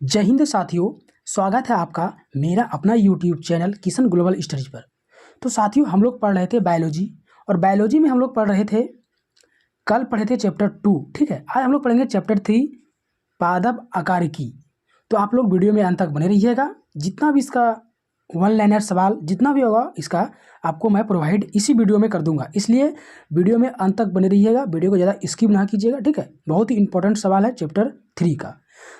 जय हिंद साथियों, स्वागत है आपका मेरा अपना YouTube channel Kishan global studies पर। तो साथियों, हम लोग पढ़ रहे थे बायोलॉजी और बायोलॉजी में हम लोग पढ़ रहे थे, कल पढ़े थे चैप्टर 2। ठीक है, आज हम लोग पढ़ेंगे चैप्टर 3 पादप आकारिकी। तो आप लोग वीडियो में अंत तक बने रहिएगा। जितना भी इसका वन लाइनर सवाल जितना भी होगा इसका आपको मैं प्रोवाइड इसी वीडियो में कर दूंगा, इसलिए वीडियो में अंत तक बने रहिएगा। वीडियो को ज़्यादा स्किप ना कीजिएगा। ठीक है, बहुत ही इंपॉर्टेंट सवाल है चैप्टर 3 का।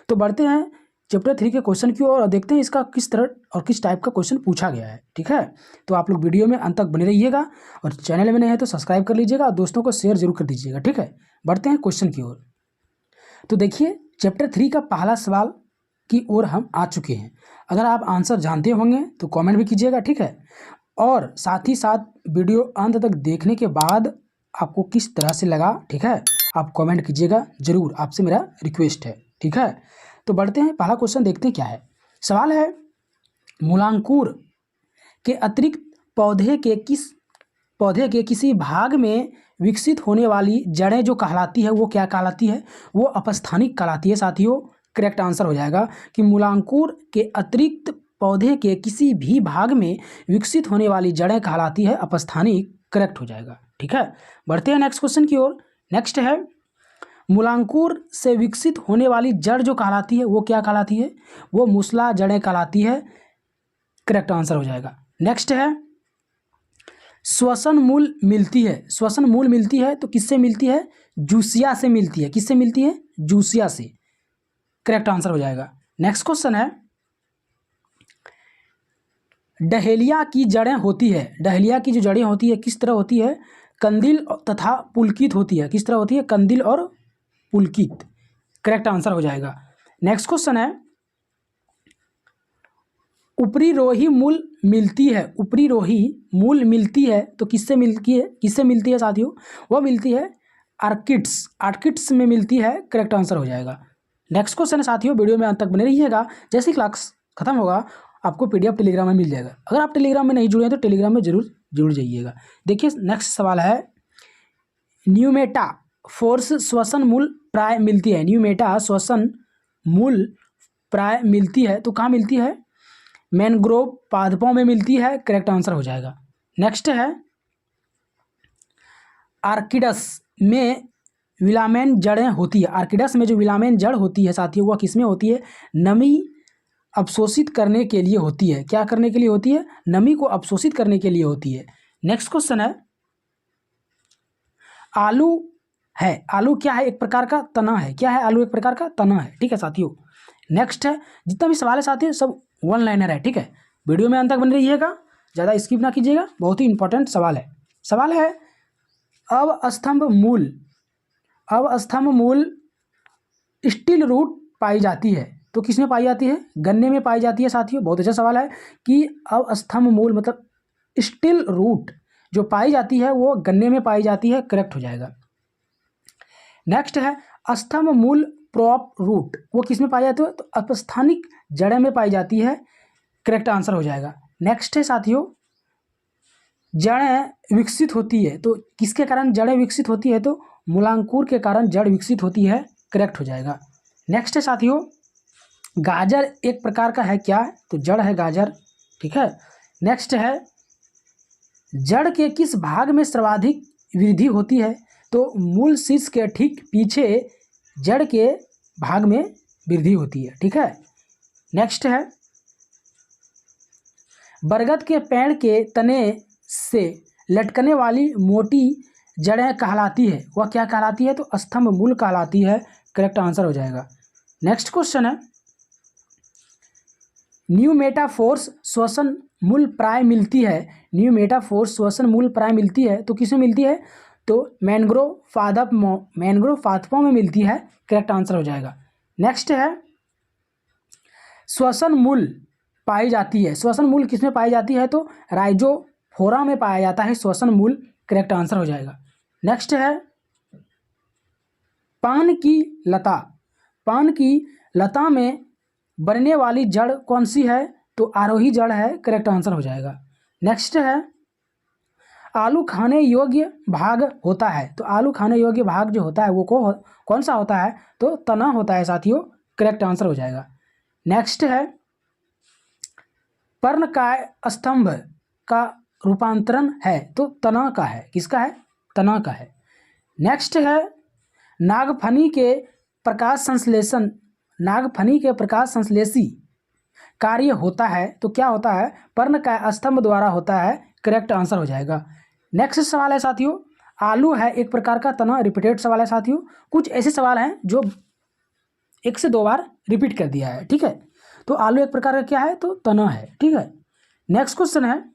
तो बढ़ते हैं चैप्टर 3 के क्वेश्चन की ओर और देखते हैं इसका किस तरह और किस टाइप का क्वेश्चन पूछा गया है। ठीक है, तो आप लोग वीडियो में अंत तक बने रहिएगा और चैनल में नए हैं तो सब्सक्राइब कर लीजिएगा और दोस्तों को शेयर जरूर कर दीजिएगा। ठीक है, बढ़ते हैं क्वेश्चन की ओर। तो देखिए, चैप्टर 3 का पहला सवाल की ओर हम आ चुके हैं। अगर आप आंसर जानते होंगे तो कमेंट भी कीजिएगा। ठीक है, और साथ ही साथ वीडियो अंत तक देखने के बाद आपको किस तरह से लगा, ठीक है, आप कमेंट कीजिएगा जरूर, आपसे मेरा रिक्वेस्ट है। ठीक है, तो बढ़ते हैं, पहला क्वेश्चन देखते हैं क्या है। सवाल है, मूलांकुर के अतिरिक्त पौधे के किसी भाग में विकसित होने वाली जड़ें जो कहलाती है वो क्या कहलाती है? वो अपस्थानिक कहलाती है। साथियों, करेक्ट आंसर हो जाएगा कि मूलांकुर के अतिरिक्त पौधे के किसी भी भाग में विकसित होने वाली जड़ें कहलाती है अपस्थानिक। करेक्ट हो जाएगा। ठीक है, बढ़ते हैं नेक्स्ट क्वेश्चन की ओर। नेक्स्ट है, मूलांकुर से विकसित होने वाली जड़ जो कहलाती है वो क्या कहलाती है? वो मूसला जड़ें कहलाती है। करेक्ट आंसर हो जाएगा। नेक्स्ट है, श्वसन मूल मिलती है। श्वसन मूल मिलती है तो किससे मिलती है? जूसिया से मिलती है। किससे मिलती है? जूसिया से। करेक्ट आंसर हो जाएगा। नेक्स्ट क्वेश्चन है, डहेलिया की जड़ें होती है। डहेलिया की जो जड़ें होती है किस तरह होती है? कंदील तथा पुलकित होती है। किस तरह होती है? कंदील और पुलकित। करेक्ट आंसर हो जाएगा। नेक्स्ट क्वेश्चन है, ऊपरी रोही मूल मिलती है। ऊपरी रोही मूल मिलती है तो किससे मिलती है साथियों? वो मिलती है आर्किड्स। आर्किड्स में मिलती है। करेक्ट आंसर हो जाएगा। नेक्स्ट क्वेश्चन है साथियों, वीडियो में अंत तक बने रहिएगा। जैसे क्लास खत्म होगा आपको पीडीएफ टेलीग्राम में मिल जाएगा। अगर आप टेलीग्राम में नहीं जुड़े हैं तो टेलीग्राम में जरूर जुड़ जाइएगा। देखिए, नेक्स्ट सवाल है, न्यूमेटा फोर्स श्वसन मूल प्राय मिलती है। न्यूमेटा श्वसन मूल प्राय मिलती है तो कहाँ मिलती है? मैनग्रोव पादपों में मिलती है। करेक्ट आंसर हो जाएगा। नेक्स्ट है, आर्किडस में विलामेन जड़ें होती है। आर्किडस में जो विलामेन जड़ होती है साथियों वह किसमें होती है? नमी अवशोषित करने के लिए होती है। क्या करने के लिए होती है? नमी को अवशोषित करने के लिए होती है। नेक्स्ट क्वेश्चन है, आलू है। आलू क्या है? एक प्रकार का तना है। क्या है? आलू एक प्रकार का तना है। ठीक है साथियों। नेक्स्ट है, जितना भी सवाल है साथियों सब वन लाइनर है। ठीक है, वीडियो में अंत तक बने रहिएगा, ज़्यादा स्किप ना कीजिएगा, बहुत ही इंपॉर्टेंट सवाल है। सवाल है, अवस्तंभ मूल स्टिल रूट पाई जाती है तो किसमें पाई जाती है? गन्ने में पाई जाती है साथियों। बहुत अच्छा सवाल है कि अवस्तंभ मूल मतलब स्टिल रूट जो पाई जाती है वो गन्ने में पाई जाती है। करेक्ट हो जाएगा। नेक्स्ट है, स्तंभ मूल प्रॉप रूट वो किस में पाई जाती है? तो अपस्थानिक जड़ें में पाई जाती है। करेक्ट आंसर हो जाएगा। नेक्स्ट है साथियों, जड़ें विकसित होती है तो किसके कारण जड़ें विकसित होती है? तो मूलांकुर के कारण जड़ विकसित होती है। करेक्ट हो जाएगा। नेक्स्ट है साथियों, गाजर एक प्रकार का है क्या? तो जड़ है गाजर। ठीक है। नेक्स्ट है, जड़ के किस भाग में सर्वाधिक वृद्धि होती है? तो मूल शीर्ष के ठीक पीछे जड़ के भाग में वृद्धि होती है। ठीक है। नेक्स्ट है, बरगद के पेड़ के तने से लटकने वाली मोटी जड़ें कहलाती है। वह क्या कहलाती है? तो स्तंभ मूल कहलाती है। करेक्ट आंसर हो जाएगा। नेक्स्ट क्वेश्चन है, न्यूमेटाफोर्स श्वसन मूल प्राय मिलती है। न्यूमेटाफोर्स श्वसन मूल प्राय मिलती है तो किसमें मिलती है? तो मैनग्रोव पादपों में मिलती है। करेक्ट आंसर हो जाएगा। नेक्स्ट है, श्वसन मूल पाई जाती है। श्वसन मूल किसमें पाई जाती है? तो राइजोफोरा में पाया जाता है श्वसन मूल। करेक्ट आंसर हो जाएगा। नेक्स्ट है, पान की लता में बनने वाली जड़ कौन सी है? तो आरोही जड़ है। करेक्ट आंसर हो जाएगा। नेक्स्ट है, आलू खाने योग्य भाग होता है। तो आलू खाने योग्य भाग जो होता है वो कौन सा होता है? तो तना होता है साथियों। करेक्ट आंसर हो जाएगा। नेक्स्ट है पर्णकाय स्तंभ का रूपांतरण है तो तना का है, किसका है, तना का है। नेक्स्ट है नागफनी के प्रकाश संश्लेषण, नागफनी के प्रकाश संश्लेषी कार्य होता है तो क्या होता है, पर्णकाय स्तंभ द्वारा होता है, करेक्ट आंसर हो जाएगा। नेक्स्ट सवाल है साथियों, आलू है एक प्रकार का तना, रिपीटेड सवाल है साथियों, कुछ ऐसे सवाल हैं जो 1 से 2 बार रिपीट कर दिया है, ठीक है। तो आलू एक प्रकार का क्या है, तो तना है, ठीक है। नेक्स्ट क्वेश्चन है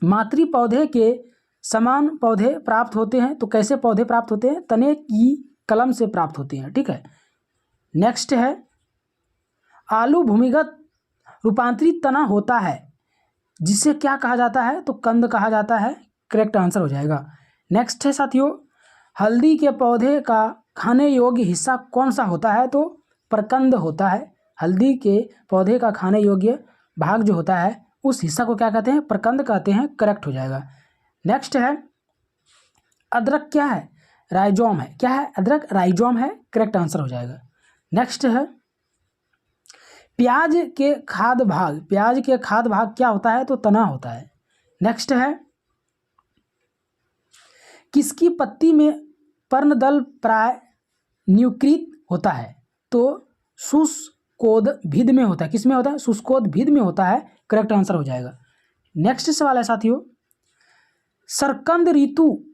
मातृ पौधे के समान पौधे प्राप्त होते हैं तो कैसे पौधे प्राप्त होते हैं, तने की कलम से प्राप्त होते हैं, ठीक है। नेक्स्ट है आलू भूमिगत रूपांतरित तना होता है जिसे क्या कहा जाता है, तो कंद कहा जाता है, करेक्ट आंसर हो जाएगा। नेक्स्ट है साथियों हल्दी के पौधे का खाने योग्य हिस्सा कौन सा होता है, तो प्रकंद होता है। हल्दी के पौधे का खाने योग्य भाग जो होता है उस हिस्सा को क्या कहते हैं, प्रकंद कहते हैं, करेक्ट हो जाएगा। नेक्स्ट है अदरक क्या है, राइजोम है, क्या है, अदरक राइजोम है, करेक्ट आंसर हो जाएगा। नेक्स्ट है प्याज के खाद्य भाग, प्याज के खाद्य भाग क्या होता है, तो तना होता है। नेक्स्ट है किसकी पत्ती में पर्णदल प्राय न्यूक्रित होता है, तो शुष्कोद्भिद में होता है, किस में होता है, शुष्कोद्भिद में होता है, करेक्ट आंसर हो जाएगा। नेक्स्ट सवाल है साथियों सरकंद ऋतु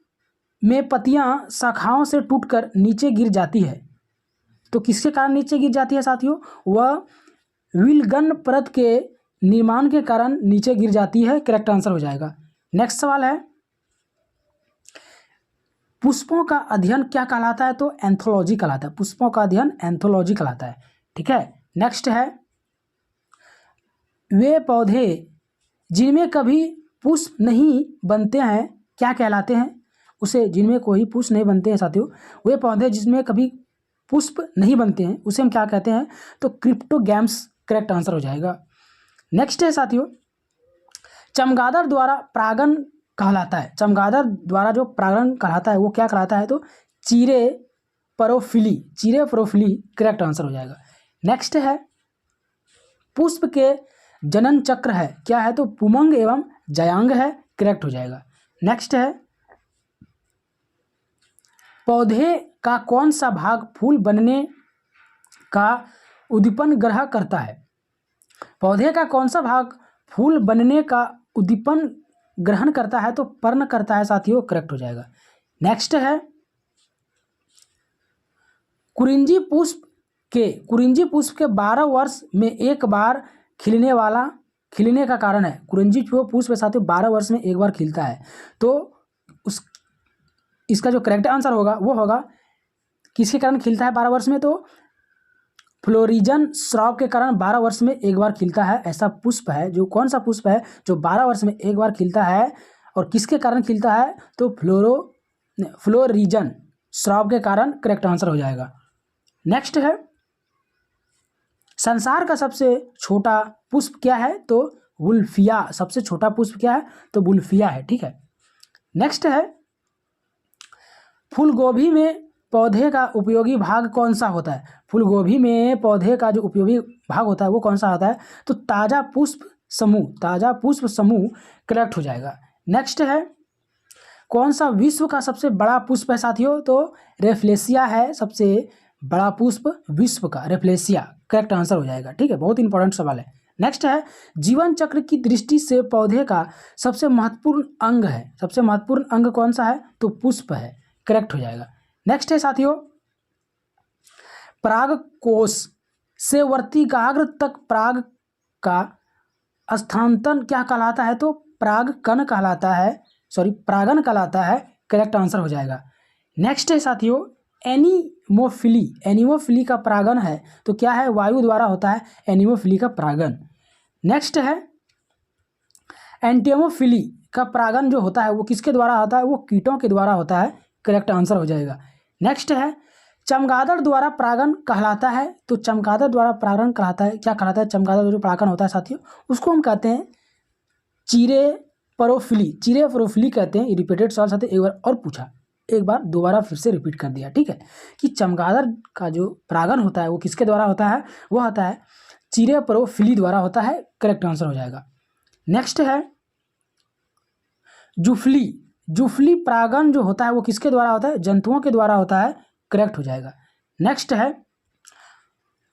में पत्तियां शाखाओं से टूटकर नीचे गिर जाती है तो किसके कारण नीचे गिर जाती है साथियों, वह विलगन परत के निर्माण के कारण नीचे गिर जाती है, करेक्ट आंसर हो जाएगा। नेक्स्ट सवाल है पुष्पों का अध्ययन क्या कहलाता है, तो एंथोलॉजी कहलाता है, पुष्पों का अध्ययन एंथोलॉजी कहलाता है, ठीक है। नेक्स्ट है वे पौधे जिनमें कभी पुष्प नहीं बनते हैं क्या कहलाते हैं, उसे जिनमें कोई पुष्प नहीं बनते हैं साथियों, वे पौधे जिसमें कभी पुष्प नहीं बनते हैं उसे हम क्या कहते हैं, तो क्रिप्टोगैम्स, करेक्ट आंसर हो जाएगा। नेक्स्ट है साथियों चमगादड़ द्वारा परागण कहलाता है, चमगादड़ द्वारा जो परागण कहलाता है वो क्या कहलाता है, तो चीरे परोफिली, चीरे परोफिली, करेक्ट आंसर हो जाएगा। नेक्स्ट है पुष्प के जनन चक्र है, क्या है, तो पुमंग एवं जयांग है, करेक्ट हो जाएगा। नेक्स्ट है पौधे का कौन सा भाग फूल बनने का उद्दीपन ग्रहण करता है, पौधे का कौन सा भाग फूल बनने का उद्दीपन ग्रहण करता है, तो पर्ण करता है साथियों, करेक्ट हो जाएगा। नेक्स्ट है कुरिंजी पुष्प के 12 वर्ष में एक बार खिलने का कारण है, कुरिंजी जो पुष्प साथियों 12 वर्ष में एक बार खिलता है, तो इसका जो करेक्ट आंसर होगा वो होगा किसके कारण खिलता है 12 वर्ष में, तो फ्लोरिजन श्राव के कारण 12 वर्ष में एक बार खिलता है, ऐसा पुष्प है, जो कौन सा पुष्प है जो 12 वर्ष में एक बार खिलता है और किसके कारण खिलता है, तो फ्लोरिजन श्राव के कारण, करेक्ट आंसर हो जाएगा। नेक्स्ट है संसार का सबसे छोटा पुष्प क्या है, तो वुल्फिया, सबसे छोटा पुष्प क्या है, तो वुल्फिया है, ठीक है। नेक्स्ट है फूलगोभी में पौधे का उपयोगी भाग कौन सा होता है, फूलगोभी में पौधे का जो उपयोगी भाग होता है वो कौन सा होता है, तो ताज़ा पुष्प समूह, करेक्ट हो जाएगा। नेक्स्ट है कौन सा विश्व का सबसे बड़ा पुष्प है साथियों, तो रेफ्लेसिया है सबसे बड़ा पुष्प विश्व का, रेफ्लेसिया, करेक्ट आंसर हो जाएगा, ठीक है, बहुत इंपॉर्टेंट सवाल है। नेक्स्ट है जीवन चक्र की दृष्टि से पौधे का सबसे महत्वपूर्ण अंग है, सबसे महत्वपूर्ण अंग कौन सा है, तो पुष्प है, करेक्ट हो जाएगा। नेक्स्ट है साथियों परागकोश से वर्तिकाग्र तक पराग का स्थानांतरण क्या कहलाता है, तो परागकण कहलाता है, परागण कहलाता है, करेक्ट आंसर हो जाएगा। नेक्स्ट है साथियों एनीमोफिली का परागण है तो क्या है, वायु द्वारा होता है एनीमोफिली का परागण। नेक्स्ट है एंटिमोफिली का परागण जो होता है वो किसके द्वारा होता है, वो कीटों के द्वारा होता है, करेक्ट आंसर हो जाएगा। नेक्स्ट है चमगादड़ द्वारा परागण कहलाता है, तो चमगादड़ द्वारा परागण कहलाता है, क्या कहलाता है, चमगादड़ जो परागण होता है साथियों उसको हम कहते हैं चीरे परोफिली कहते हैं। रिपीटेड सवाल साथियों एक बार और पूछा, एक बार दोबारा फिर से रिपीट कर दिया, ठीक है, कि चमगादड़ का जो परागण होता है वो किसके द्वारा होता है, वो होता है चिरेप्रोफिली द्वारा होता है, करेक्ट आंसर हो जाएगा। नेक्स्ट है जुफली। जुफली परागण जो होता है वो किसके द्वारा होता है? जंतुओं के द्वारा होता है, करेक्ट हो जाएगा। नेक्स्ट है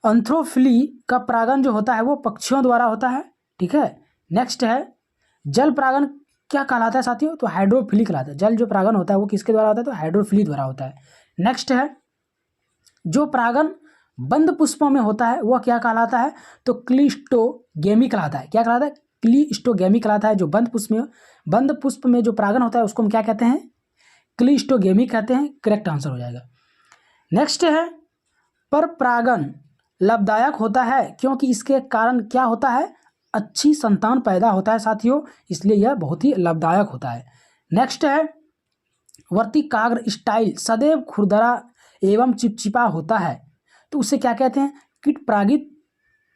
एंथ्रोफिली का परागण जो होता है वो पक्षियों द्वारा होता है, ठीक है। नेक्स्ट है जल परागण क्या कहलाता है साथियों? तो हाइड्रोफिली कहलाता है। जल जो परागण होता है वो किसके द्वारा होता है? तो हाइड्रोफिली द्वारा होता है। नेक्स्ट है जो परागण बंद पुष्पों में होता है वह क्या कहलाता है? तो क्लिस्टोगेमी कहलाता है। क्या कहलाता है? क्लिस्टोगेमी कहलाता है। जो बंद पुष्प में जो परागण होता है उसको हम क्या कहते हैं? क्लिस्टोगेमी कहते हैं, करेक्ट आंसर हो जाएगा। नेक्स्ट है पर परागण लाभदायक होता है क्योंकि इसके कारण क्या होता है? अच्छी संतान पैदा होता है साथियों, इसलिए यह बहुत ही लाभदायक होता है। नेक्स्ट है वर्तिकाग्र स्टाइल सदैव खुरदरा एवं चिपचिपा होता है, तो उसे क्या कहते हैं? कीट परागित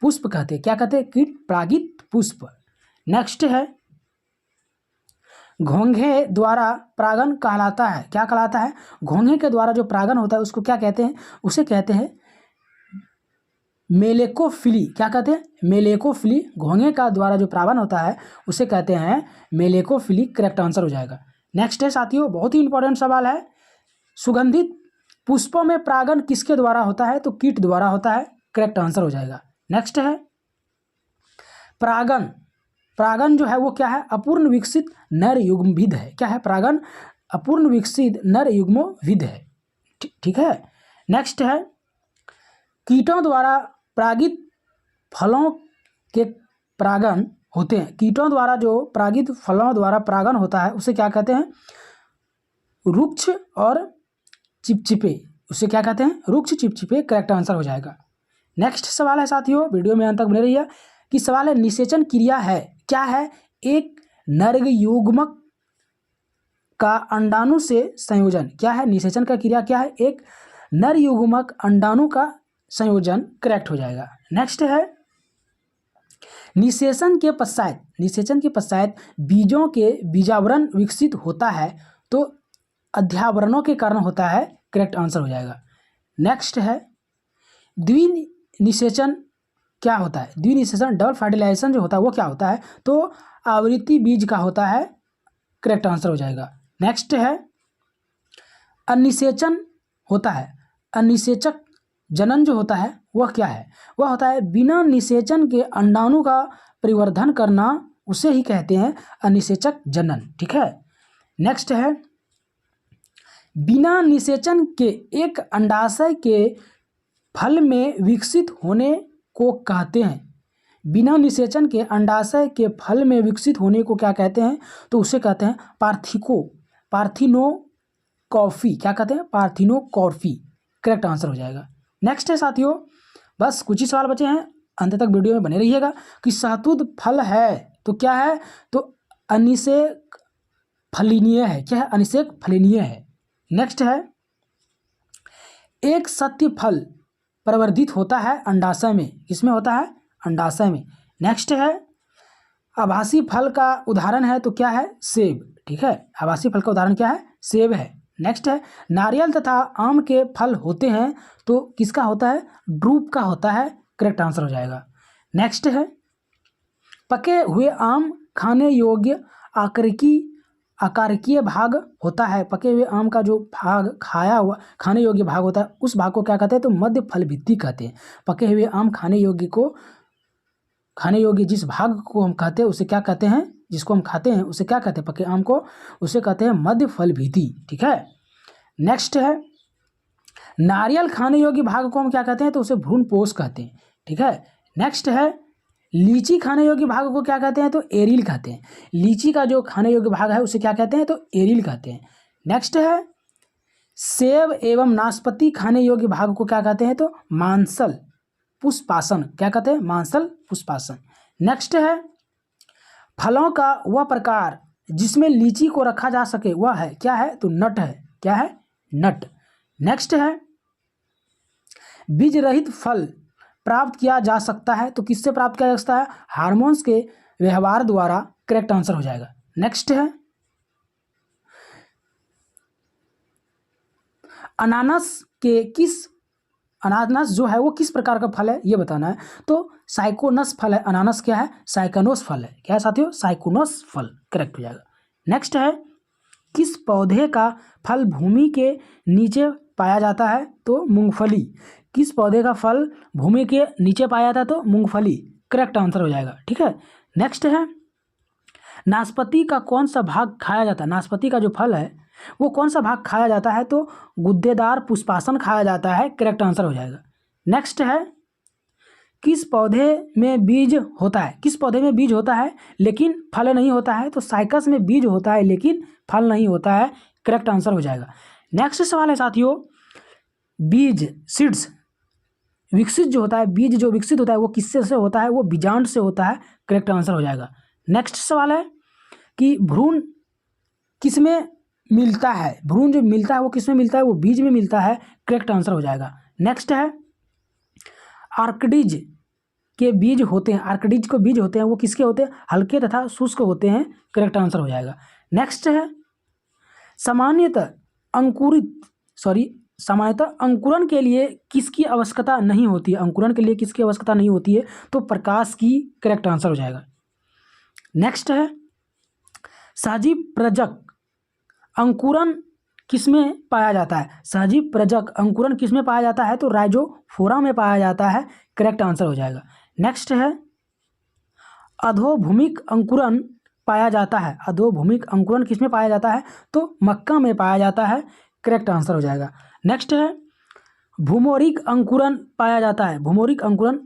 पुष्प कहते हैं। क्या कहते हैं? कीट परागित पुष्प। नेक्स्ट है घोंघे द्वारा परागण कहलाता है। क्या कहलाता है? घोंघे के द्वारा जो परागण होता है उसको क्या कहते हैं? उसे कहते हैं मेलेकोफिली। क्या कहते हैं? मेलेकोफिली। घोंघे का द्वारा जो परागण होता है उसे कहते हैं मेलेकोफिली, करेक्ट आंसर हो जाएगा। नेक्स्ट है साथियों बहुत ही इंपॉर्टेंट सवाल है, सुगंधित पुष्पों में परागण किसके द्वारा होता है? तो कीट द्वारा होता है, करेक्ट आंसर हो जाएगा। नेक्स्ट है परागण जो है वो क्या है? अपूर्ण विकसित नर युग्मविद है। क्या है? परागण अपूर्ण विकसित नर युग्मविद है, ठीक है। नेक्स्ट है कीटों द्वारा परागित फलों के परागण होते हैं। कीटों द्वारा जो परागित फलों द्वारा परागण होता है उसे क्या कहते हैं? रुक्ष और चिपचिपे। उसे क्या कहते हैं? रुक्ष चिपचिपे, करेक्ट आंसर हो जाएगा। नेक्स्ट सवाल है साथियों, वीडियो में अंत तक बने रहिए, कि सवाल है निषेचन क्रिया है क्या है? एक नर युग्मक का अंडाणु से संयोजन। क्या है? निषेचन का क्रिया क्या है? एक नर युग्मक अंडाणु का संयोजन, करेक्ट हो जाएगा। नेक्स्ट है निषेचन के पश्चात बीजों के बीजावरण विकसित होता है, तो अध्यावरणों के कारण होता है, करेक्ट आंसर हो जाएगा। नेक्स्ट है द्विनिषेचन क्या होता है? द्विनिषेचन डबल फर्टिलाइजेशन जो होता है वो क्या होता है? तो आवृत्ति बीज का होता है, करेक्ट आंसर हो जाएगा। नेक्स्ट है अनिषेचन होता है। अनिषेचक जनन जो होता है वह क्या है? वह होता है बिना निषेचन के अंडाणु का परिवर्धन करना, उसे ही कहते हैं अनिषेचक जनन, ठीक है। नेक्स्ट है बिना निषेचन के एक अंडाशय के फल में विकसित होने को कहते हैं। बिना निषेचन के अंडाशय के फल में विकसित होने को क्या कहते हैं? तो उसे कहते हैं पार्थिनोकॉर्फी। क्या कहते हैं? पार्थिनोकॉर्फी, करेक्ट आंसर हो जाएगा। नेक्स्ट है साथियों बस कुछ ही सवाल बचे हैं, अंत तक वीडियो में बने रहिएगा, कि शहतूत फल है तो क्या है? तो अनिषेक फलिनीय है। क्या है? अनिषेक फलिनीय है। नेक्स्ट है एक सत्य फल प्रवर्धित होता है अंडाशय में। किसमें होता है? अंडाशय में। नेक्स्ट है आभासी फल का उदाहरण है तो क्या है? सेब, ठीक है। आभासी फल का उदाहरण क्या है? सेब है। नेक्स्ट है नारियल तथा आम के फल होते हैं तो किसका होता है? ड्रूप का होता है, करेक्ट आंसर हो जाएगा। नेक्स्ट है पके हुए आम खाने योग्य आकारिकीय भाग होता है। पके हुए आम का जो भाग खाया हुआ खाने योग्य भाग होता है उस भाग को क्या कहते हैं? तो मध्य फल भित्ति कहते हैं। पके हुए आम खाने योग्य जिस भाग को हम कहते हैं उसे क्या कहते हैं? जिसको हम खाते हैं उसे क्या कहते हैं? पके आम को उसे कहते हैं मध्य फल भित्ति, ठीक है। नेक्स्ट है नारियल खाने योग्य भाग को हम क्या कहते हैं? तो उसे भ्रूणपोष कहते हैं, ठीक है। नेक्स्ट है लीची खाने योग्य भाग को क्या कहते हैं? तो एरिल कहते हैं। लीची का जो खाने योग्य भाग है उसे क्या कहते हैं? तो एरिल कहते हैं। नेक्स्ट है सेब एवं नाशपाती खाने योग्य भाग को क्या कहते हैं? तो मांसल पुष्पासन। क्या कहते हैं? मांसल पुष्पासन। नेक्स्ट है फलों का वह प्रकार जिसमें लीची को रखा जा सके वह है क्या है? तो नट है। क्या है? नट। नेक्स्ट है बीज रहित फल प्राप्त किया जा सकता है तो किससे प्राप्त किया जा सकता है? हार्मोन्स के व्यवहार द्वारा, करेक्ट आंसर हो जाएगा। नेक्स्ट है अनानास के किस अनानास जो है वो किस प्रकार का फल है ये बताना है। तो साइकोनस फल है, अनानास क्या है, साइकोनोस फल है। क्या है साथियों, साइकोनोस फल, करेक्ट हो जाएगा। नेक्स्ट है, किस पौधे का फल भूमि के नीचे पाया जाता है, तो मूंगफली। किस पौधे का फल भूमि के नीचे पाया जाता है, तो मूंगफली, करेक्ट आंसर हो जाएगा। ठीक है, नेक्स्ट है, नाशपाती का कौन सा भाग खाया जाता है, नाशपाती का जो फल है वो कौन सा भाग खाया जाता है, तो गुद्देदार पुष्पासन खाया जाता है, करेक्ट आंसर हो जाएगा। नेक्स्ट है, किस पौधे में बीज होता है, किस पौधे में बीज होता है लेकिन फल नहीं होता है, तो साइकस में बीज होता है लेकिन फल नहीं होता है, करेक्ट आंसर हो जाएगा। नेक्स्ट सवाल है साथियों, बीज सीड्स विकसित जो होता है, बीज जो विकसित होता है वो किससे से होता है, वो बीजांड से होता है, करेक्ट आंसर हो जाएगा। नेक्स्ट सवाल है कि भ्रूण किसमें मिलता है, भ्रूण जो मिलता है वो किसमें मिलता है, वो बीज में मिलता है, करेक्ट आंसर हो जाएगा। नेक्स्ट है, आर्किडीज के बीज होते हैं, आर्किडीज को बीज होते हैं वो किसके होते हैं, हल्के तथा शुष्क होते हैं, करेक्ट आंसर हो जाएगा। नेक्स्ट है, सामान्यतः अंकुरण के लिए किसकी आवश्यकता नहीं होती है, अंकुरण के लिए किसकी आवश्यकता नहीं होती है, तो प्रकाश की, करेक्ट आंसर हो जाएगा। नेक्स्ट है, सहजीव प्रजक अंकुरण किसमें पाया जाता है, सहजीव प्रजक अंकुरण किसमें पाया जाता है, तो राइजोफोरा में पाया जाता है, करेक्ट आंसर हो जाएगा। नेक्स्ट है, अधोभूमिक अंकुरण पाया जाता है, अधोभूमिक अंकुरण किसमें पाया जाता है, तो मक्का में पाया जाता है, करेक्ट आंसर हो जाएगा। नेक्स्ट है, भूमोरिक अंकुरण पाया जाता है, भूमोरिक अंकुरण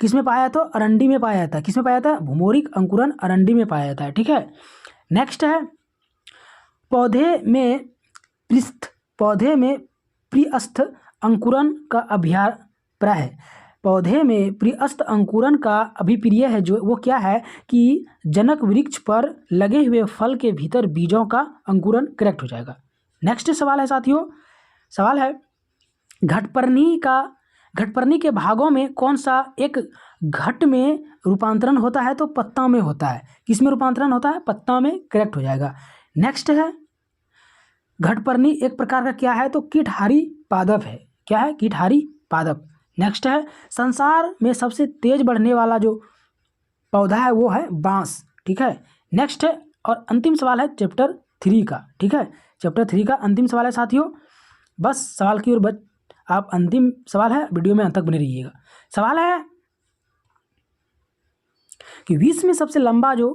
किसमें पाया जाता है, अरंडी में पाया जाता है, किसमें पाया जाता है, भूमोरिक अंकुरण अरंडी में पाया जाता है। ठीक है, नेक्स्ट है, पौधे में प्रियस्थ अंकुरण का अभिप्राय है, पौधे में प्रियस्थ अंकुरण का अभिप्राय है जो वो क्या है कि जनक वृक्ष पर लगे हुए फल के भीतर बीजों का अंकुरण, करेक्ट हो जाएगा। नेक्स्ट सवाल है साथियों, सवाल है, घटपर्णी के भागों में कौन सा एक घट में रूपांतरण होता है, तो पत्ता में होता है, किसमें रूपांतरण होता है, पत्ता में, करेक्ट हो जाएगा। नेक्स्ट है, घटपर्णी एक प्रकार का क्या है, तो कीटहारी पादप है, क्या है, कीटहारी पादप। नेक्स्ट है, संसार में सबसे तेज बढ़ने वाला जो पौधा है वो है बांस। ठीक है, नेक्स्ट है, और अंतिम सवाल है चैप्टर 3 का। ठीक है, चैप्टर 3 का अंतिम सवाल है साथियों, बस सवाल की ओर आप अंतिम सवाल है, वीडियो में अंत तक बने रहिएगा। सवाल है कि विश्व में सबसे लंबा जो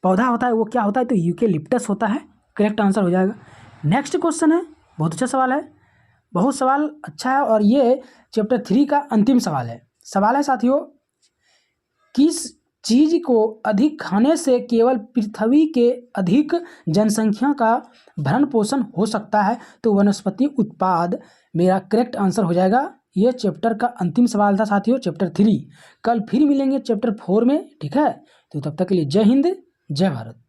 पौधा होता है वो क्या होता है, तो यूकेलिप्टस होता है, करेक्ट आंसर हो जाएगा। नेक्स्ट क्वेश्चन है, बहुत अच्छा सवाल है, बहुत सवाल अच्छा है, और ये चैप्टर 3 का अंतिम सवाल है। सवाल है साथियों, किस चीज को अधिक खाने से केवल पृथ्वी के अधिक जनसंख्या का भरण पोषण हो सकता है, तो वनस्पति उत्पाद, मेरा करेक्ट आंसर हो जाएगा। ये चैप्टर का अंतिम सवाल था साथियों, चैप्टर 3। कल फिर मिलेंगे चैप्टर 4 में। ठीक है, तो तब तक के लिए जय हिंद, जय भारत।